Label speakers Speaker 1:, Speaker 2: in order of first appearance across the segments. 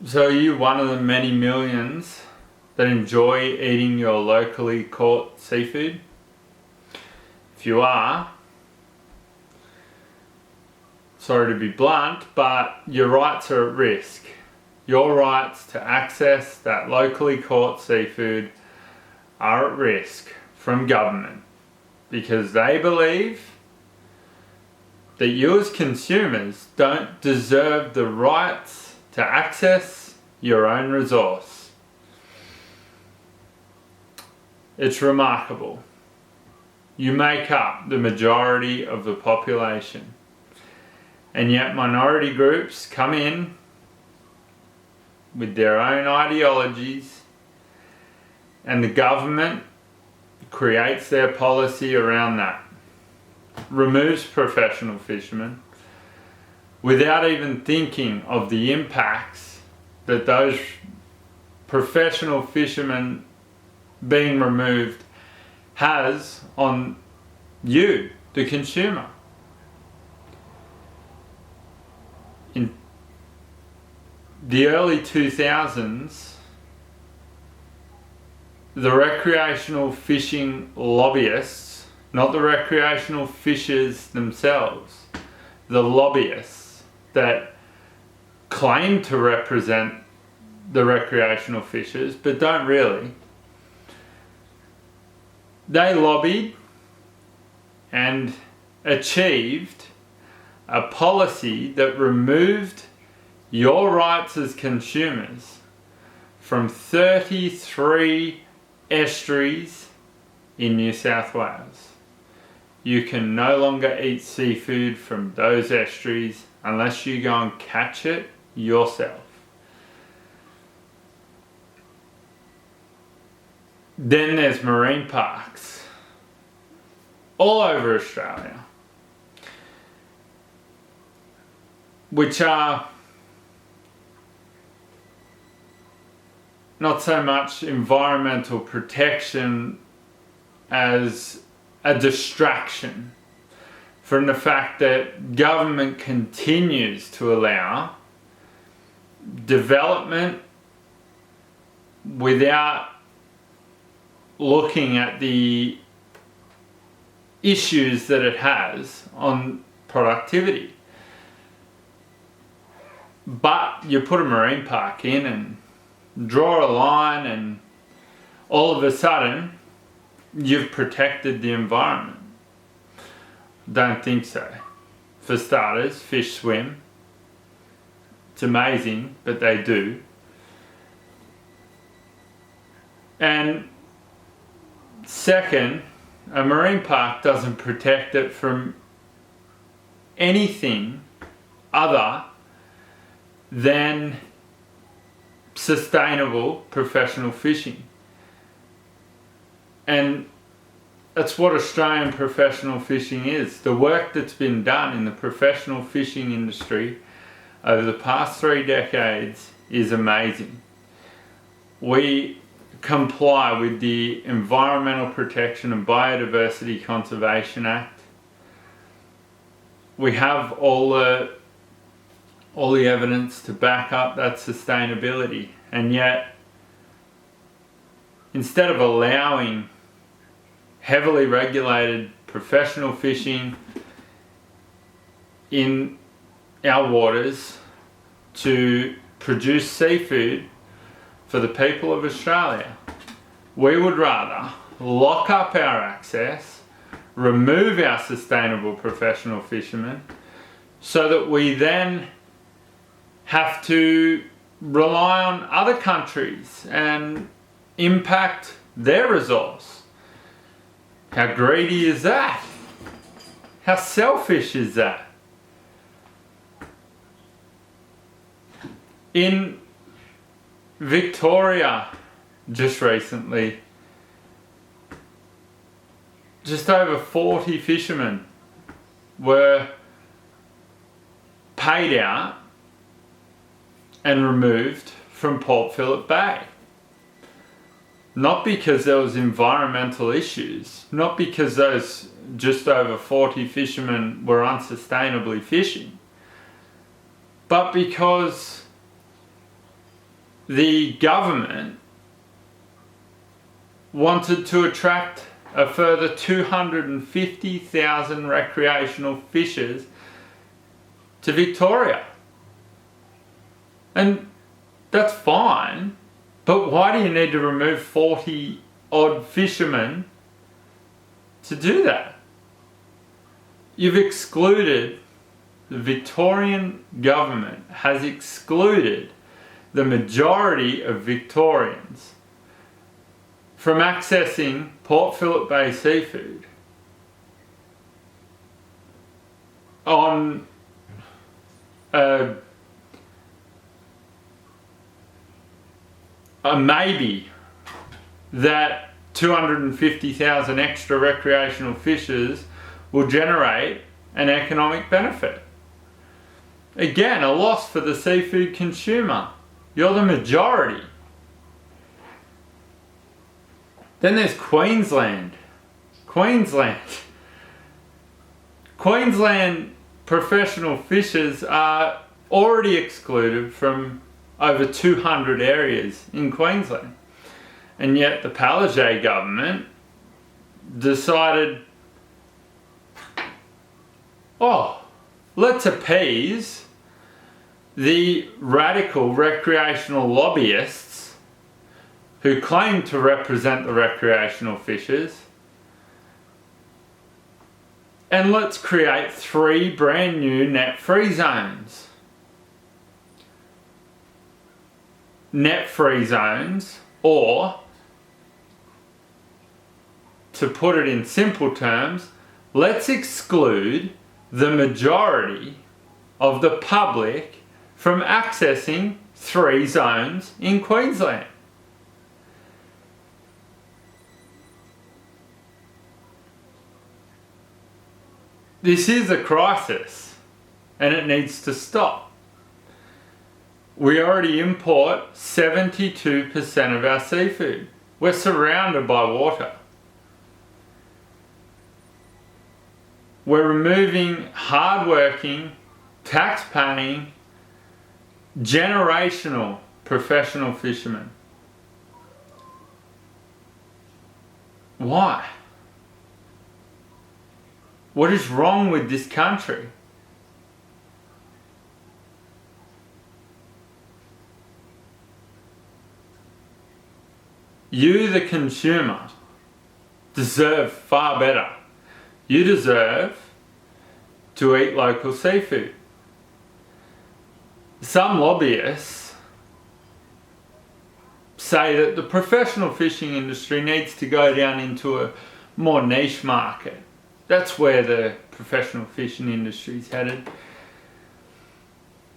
Speaker 1: So are you one of the many millions that enjoy eating your locally caught seafood? If you are, sorry to be blunt, but your rights are at risk. Your rights to access that locally caught seafood are at risk from government because they believe that you as consumers don't deserve the rights to access your own resource. It's remarkable. You make up the majority of the population, and yet minority groups come in with their own ideologies, and the government creates their policy around that. Removes professional fishermen without even thinking of the impacts that those professional fishermen being removed has on you, the consumer. In the early 2000s, the recreational fishing lobbyists, not the recreational fishers themselves, the lobbyists that claim to represent the recreational fishers but don't really, they lobbied and achieved a policy that removed your rights as consumers from 33 estuaries in New South Wales. You can no longer eat seafood from those estuaries unless you go and catch it yourself. Then there's marine parks all over Australia, which are not so much environmental protection as a distraction from the fact that government continues to allow development without looking at the issues that it has on productivity. But you put a marine park in and draw a line, and all of a sudden you've protected the environment. Don't think so. For starters, fish swim. It's amazing, but they do. And second, a marine park doesn't protect it from anything other than sustainable professional fishing. And that's what Australian professional fishing is. The work that's been done in the professional fishing industry over the past 3 decades is amazing. We comply with the Environmental Protection and Biodiversity Conservation Act. We have all the evidence to back up that sustainability, and yet instead of allowing heavily regulated professional fishing in our waters to produce seafood for the people of Australia, we would rather lock up our access, remove our sustainable professional fishermen, so that we then have to rely on other countries and impact their resource. How greedy is that? How selfish is that? In Victoria, just recently, just over 40 fishermen were paid out and removed from Port Phillip Bay. Not because there was environmental issues, not because those just over 40 fishermen were unsustainably fishing, but because the government wanted to attract a further 250,000 recreational fishers to Victoria. And that's fine, but why do you need to remove 40 odd fishermen to do that? You've excluded, the Victorian government has excluded the majority of Victorians from accessing Port Phillip Bay seafood on a maybe that 250,000 extra recreational fishers will generate an economic benefit. Again, a loss for the seafood consumer. You're the majority. Then there's Queensland. Queensland professional fishers are already excluded from over 200 areas in Queensland. And yet the Palaszczuk government decided, let's appease the radical recreational lobbyists who claim to represent the recreational fishers, and let's create 3 brand new net-free zones. Net-free zones, or to put it in simple terms, let's exclude the majority of the public from accessing 3 zones in Queensland. This is a crisis and it needs to stop. We already import 72% of our seafood. We're surrounded by water. We're removing hard-working, tax-paying, generational professional fishermen. Why? What is wrong with this country? You, the consumer, deserve far better. You deserve to eat local seafood. Some lobbyists say that the professional fishing industry needs to go down into a more niche market. That's where the professional fishing industry is headed.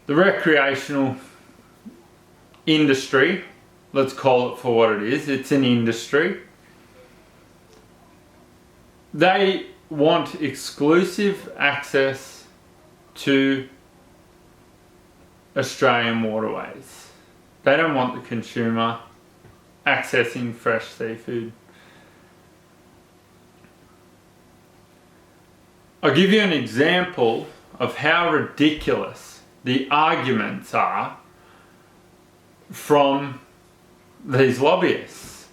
Speaker 1: The recreational industry, let's call it for what it is, it's an industry. They want exclusive access to Australian waterways. They don't want the consumer accessing fresh seafood. I'll give you an example of how ridiculous the arguments are from these lobbyists.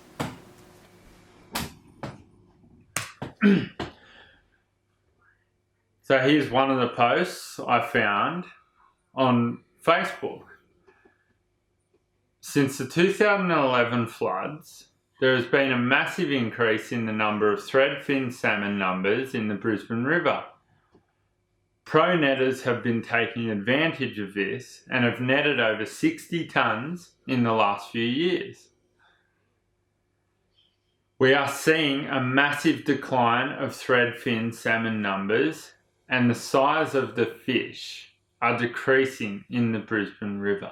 Speaker 1: So here's one of the posts I found on Facebook. Since the 2011 floods, there has been a massive increase in the number of threadfin salmon numbers in the Brisbane River. Pro netters have been taking advantage of this and have netted over 60 tonnes in the last few years. We are seeing a massive decline of threadfin salmon numbers, and the size of the fish are decreasing in the Brisbane River.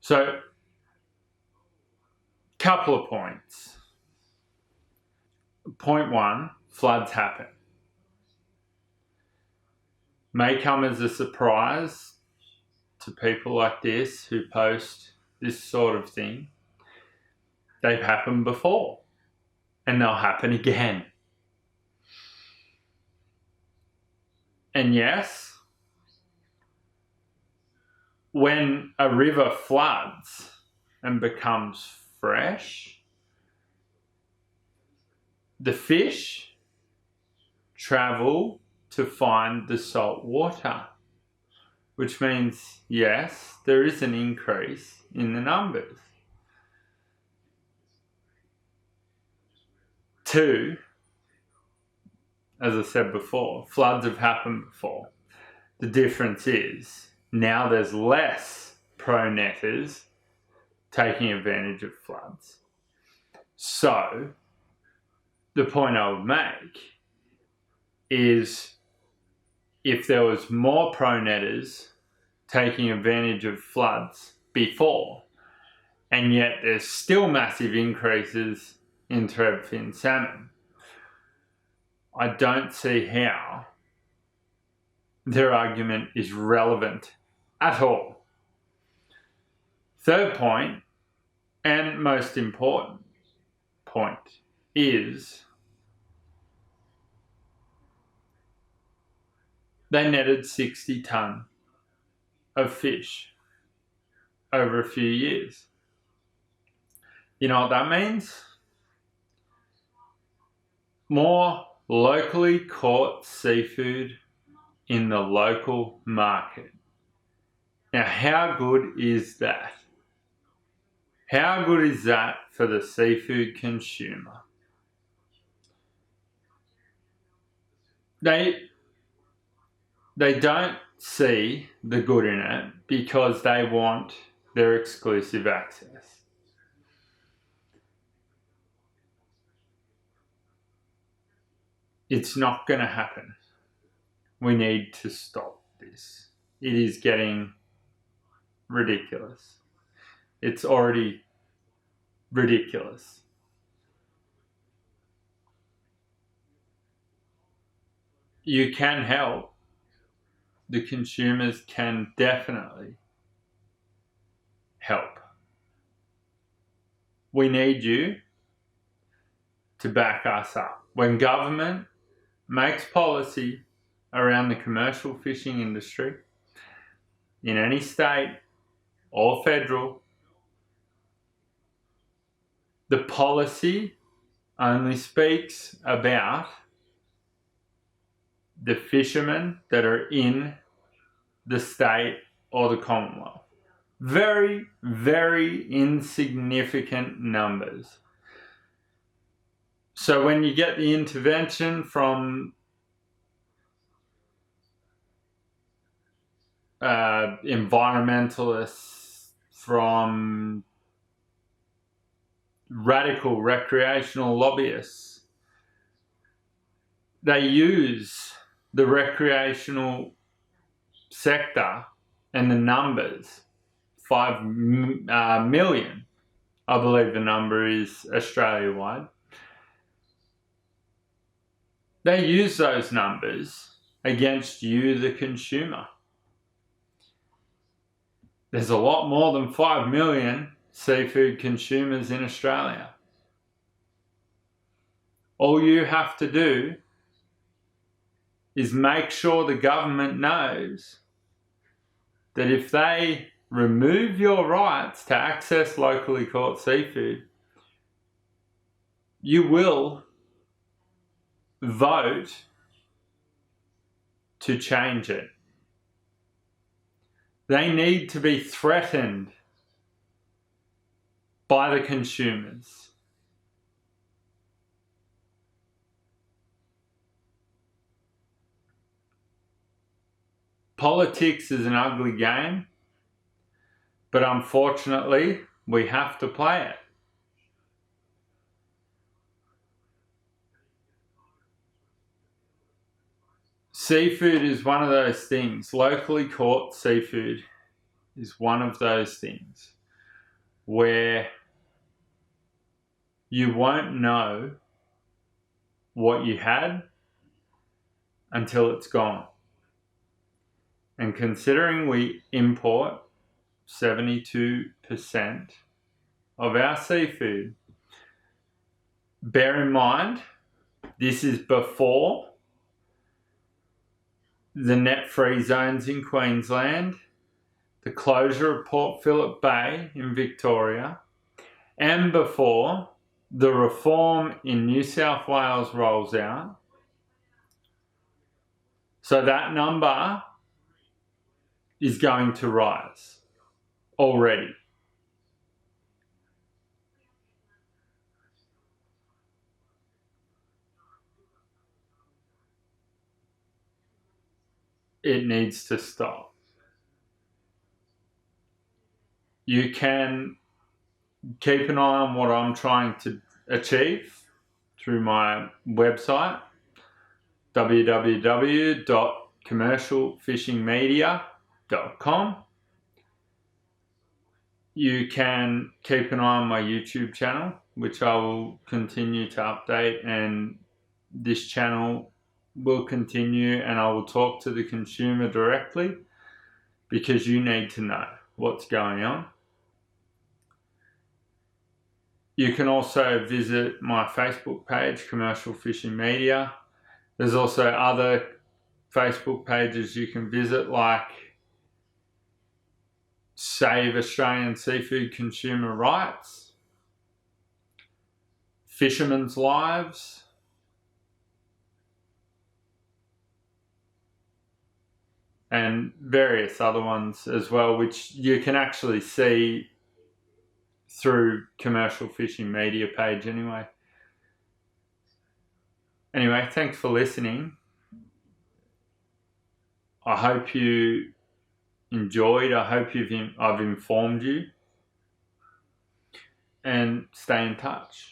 Speaker 1: So, couple of points. Point 1, floods happen. May come as a surprise to people like this who post this sort of thing. They've happened before, and they'll happen again. And yes, when a river floods and becomes fresh, the fish travel to find the salt water, which means, yes, there is an increase in the numbers. 2, as I said before, floods have happened before. The difference is now there's less pro-netters taking advantage of floods. So the point I would make is if there was more pro-netters taking advantage of floods before, and yet there's still massive increases in threadfin salmon, I don't see how their argument is relevant at all. Third point, and most important point, is they netted 60 tonne of fish over a few years. You know what that means? More locally caught seafood in the local market. Now, how good is that? How good is that for the seafood consumer? They don't see the good in it because they want their exclusive access. It's not going to happen. We need to stop this. It is getting ridiculous. It's already ridiculous. You can help. The consumers can definitely help. We need you to back us up. When government makes policy around the commercial fishing industry in any state or federal, the policy only speaks about the fishermen that are in the state or the Commonwealth. Very, very insignificant numbers. So when you get the intervention from environmentalists, from radical recreational lobbyists, they use the recreational sector and the numbers, 5 million, I believe the number is Australia-wide. They use those numbers against you, the consumer. There's a lot more than 5 million seafood consumers in Australia. All you have to do is make sure the government knows that if they remove your rights to access locally caught seafood, you will vote to change it. They need to be threatened by the consumers. Politics is an ugly game, but unfortunately, we have to play it. Seafood is one of those things. Locally caught seafood is one of those things where you won't know what you had until it's gone. And considering we import 72% of our seafood, bear in mind, this is before the net free zones in Queensland, the closure of Port Phillip Bay in Victoria, and before the reform in New South Wales rolls out. So that number is going to rise already. It needs to stop. You can keep an eye on what I'm trying to achieve through my website, www.commercialfishingmedia.com. You can keep an eye on my YouTube channel, which I will continue to update, and this channel will continue, and I will talk to the consumer directly because you need to know what's going on. You can also visit my Facebook page, Commercial Fishing Media. There's also other Facebook pages you can visit, like Save Australian Seafood Consumer Rights, Fishermen's Lives, and various other ones as well, which you can actually see through Commercial Fishing Media page anyway. Anyway, thanks for listening. I hope you enjoyed. I hope I've informed you. And stay in touch.